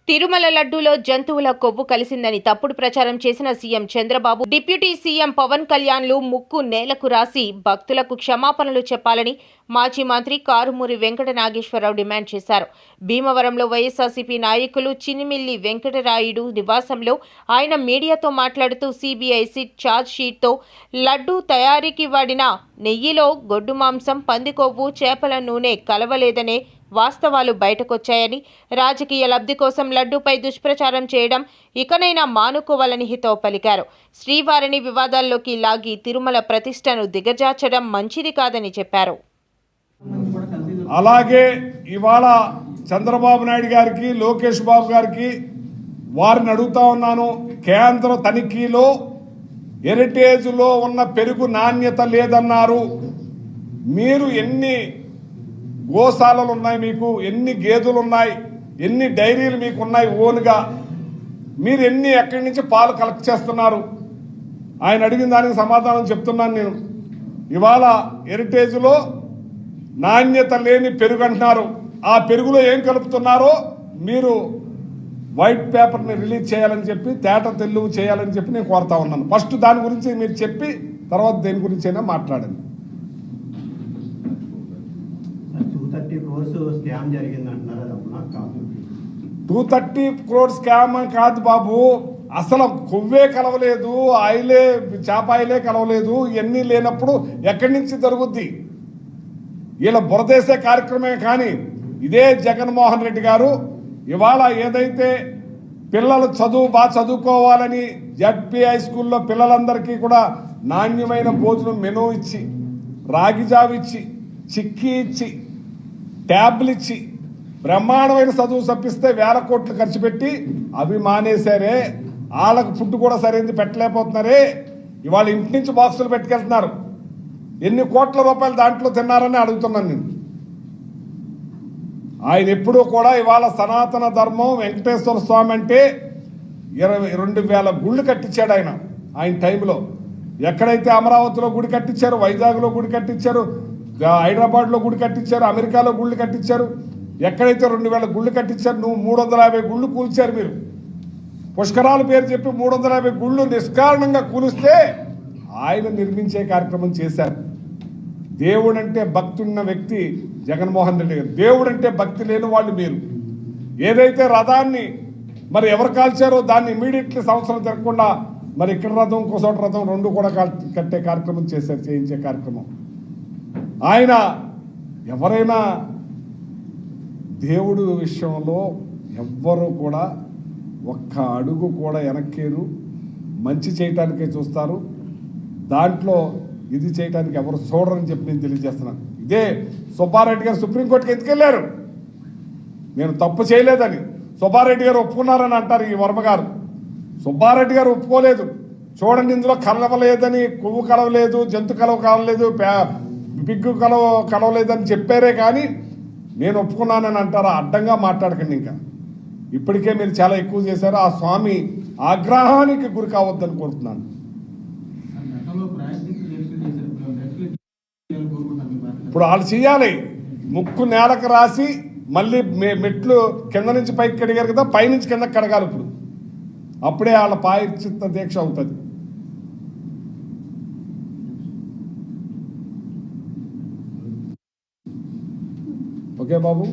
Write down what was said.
తిరుమల లడ్డూలో జంతువుల కొవ్వు కలిసిందని తప్పుడు ప్రచారం చేసిన CM Chandrababu, deputy CM Pawan కళ్యాణ్లు ముక్కు నేలకు రాసి భక్తులకు క్షమాపణలు చెప్పాలని మాజీ మంత్రి కారుమూరి వెంకట నాగేశ్వరరావు డిమాండ్ చేశారు. భీమవరంలో వైఎస్ఆర్సీపీ నాయకులు చినిమిల్లి వెంకటరాయుడు నివాసంలో ఆయన మీడియాతో మాట్లాడుతూ సీబీఐ సిట్ ఛార్జ్ షీట్తో లడ్డూ తయారీకి వాడిన నెయ్యిలో గొడ్డు మాంసం, పంది కొవ్వు, చేపల నూనె కలవలేదనే వాస్తవాలు బయటకొచ్చాయని, రాజకీయ లబ్ధి కోసం లడ్డూపై దుష్ప్రచారం చేయడం ఇకనైనా మానుకోవాలని హితవు పలికారు. శ్రీవారిని వివాదాల్లోకి లాగి తిరుమల ప్రతిష్టను దిగజార్చడం మంచిది కాదని చెప్పారు. అలాగే ఇవాళ చంద్రబాబు నాయుడు గారికి, లోకేష్ బాబు గారికి వారిని అడుగుతా ఉన్నాను. కేంద్ర తనిఖీలో హెరిటేజ్లో ఉన్న పెరుగు నాణ్యత లేదన్నారు. మీరు ఎన్ని గోశాలలు ఉన్నాయి, మీకు ఎన్ని గేదెలు ఉన్నాయి, ఎన్ని డైరీలు మీకు ఉన్నాయి ఓన్గా, మీరు ఎక్కడి నుంచి పాలు కలెక్ట్ చేస్తున్నారు? ఆయన అడిగిన దానికి సమాధానం చెప్తున్నాను నేను. ఇవాళ హెరిటేజ్లో నాణ్యత లేని పెరుగు అంటున్నారు. ఆ పెరుగులో ఏం కలుపుతున్నారో మీరు వైట్ పేపర్ని రిలీజ్ చేయాలని చెప్పి, తేట తెల్లువు చేయాలని చెప్పి నేను కోరుతా ఉన్నాను. ఫస్ట్ దాని గురించి మీరు చెప్పి తర్వాత దేని గురించి అయినా మాట్లాడండి. 230 crore స్కామ్ కాదు బాబు, అసలు కొవ్వే కలవలేదు, ఆయిలే, చేప ఆయిలే కలవలేదు. ఇవన్నీ లేనప్పుడు ఎక్కడి నుంచి జరుగుద్ది? వీళ్ళ బురదేసే కార్యక్రమే. కానీ ఇదే జగన్మోహన్ రెడ్డి గారు ఇవాళ ఏదైతే పిల్లలు బాగా చదువుకోవాలని జడ్పీ హై స్కూల్లో పిల్లలందరికీ కూడా నాణ్యమైన భోజనం మెనూ ఇచ్చి, రాగి జావ ఇచ్చి, చిక్కీ ఇచ్చి, ట్యాబ్లు ఇచ్చి బ్రహ్మాండమైన చదువు తప్పిస్తే వేల కోట్లు ఖర్చు పెట్టి అవి మానేశారే. వాళ్ళకు ఫుడ్ కూడా సరైనది పెట్టలేకపోతున్నారే. ఇవాళ ఇంటి నుంచి బాక్సులు పెట్టుకెళ్తున్నారు. ఎన్ని కోట్ల రూపాయలు దాంట్లో తిన్నారని అడుగుతున్నాను నేను. ఆయన ఎప్పుడూ కూడా ఇవాళ సనాతన ధర్మం, వెంకటేశ్వర స్వామి అంటే 22,000 గుళ్ళు కట్టించాడు ఆయన టైంలో. ఎక్కడైతే అమరావతిలో గుడి కట్టించారు, వైజాగ్లో గుడి కట్టించారు, హైదరాబాద్లో గుడి కట్టించారు, అమెరికాలో గుళ్ళు కట్టించారు. ఎక్కడైతే 2,000 గుళ్ళు కట్టించారు, నువ్వు 350 గుళ్ళు కూల్చారు. మీరు పుష్కరాల పేరు చెప్పి 350 గుళ్ళు నిష్కారణంగా కూలిస్తే ఆయన నిర్మించే కార్యక్రమం చేశారు. దేవుడంటే భక్తి ఉన్న వ్యక్తి జగన్మోహన్ రెడ్డి గారు. దేవుడంటే భక్తి లేని వాళ్ళు మీరు. ఏదైతే రథాన్ని మరి ఎవరు కాల్చారో దాన్ని ఇమీడియట్లీ సంవత్సరం తిరగకుండా మరి ఇక్కడ రథం, ఇంకోసోట రథం రెండు కూడా కట్టే కార్యక్రమం చేశారు, చేయించే కార్యక్రమం. ఆయన ఎవరైనా దేవుడు విషయంలో ఎవ్వరూ కూడా ఒక్క అడుగు కూడా వెనక్కేరు, మంచి చేయటానికే చూస్తారు. దాంట్లో ఇది చేయటానికి ఎవరు చూడరని చెప్పి నేను తెలియజేస్తున్నాను. ఇదే సుబ్బారెడ్డి గారు సుప్రీంకోర్టుకి ఎందుకెళ్ళారు? నేను తప్పు చేయలేదని సుబ్బారెడ్డి గారు ఒప్పుకున్నారని అంటారు ఈ వర్మ గారు. సుబ్బారెడ్డి గారు ఒప్పుకోలేదు. చూడండి, ఇందులో కలవలేదని, కొవ్వు కలవలేదు, జంతు కలవలేదు, పిగ్గు కలవలేదని చెప్పారే కానీ నేను ఒప్పుకున్నానని అంటారా? అడ్డంగా మాట్లాడకండి. ఇంకా ఇప్పటికే మీరు చాలా ఎక్కువ చేశారు. ఆ స్వామి ఆగ్రహానికి గురి కావద్దని కోరుతున్నాను. ఇప్పుడు వాళ్ళు చేయాలి. ముక్కు నేలకు రాసి మళ్ళీ మెట్లు కింద నుంచి పైకి కడిగారు కదా, పైనుంచి కిందకి కడగాలి. ఇప్పుడు అప్పుడే వాళ్ళ ప్రాయశ్చిత్త దీక్ష అవుతుంది. ఓకే బాబు.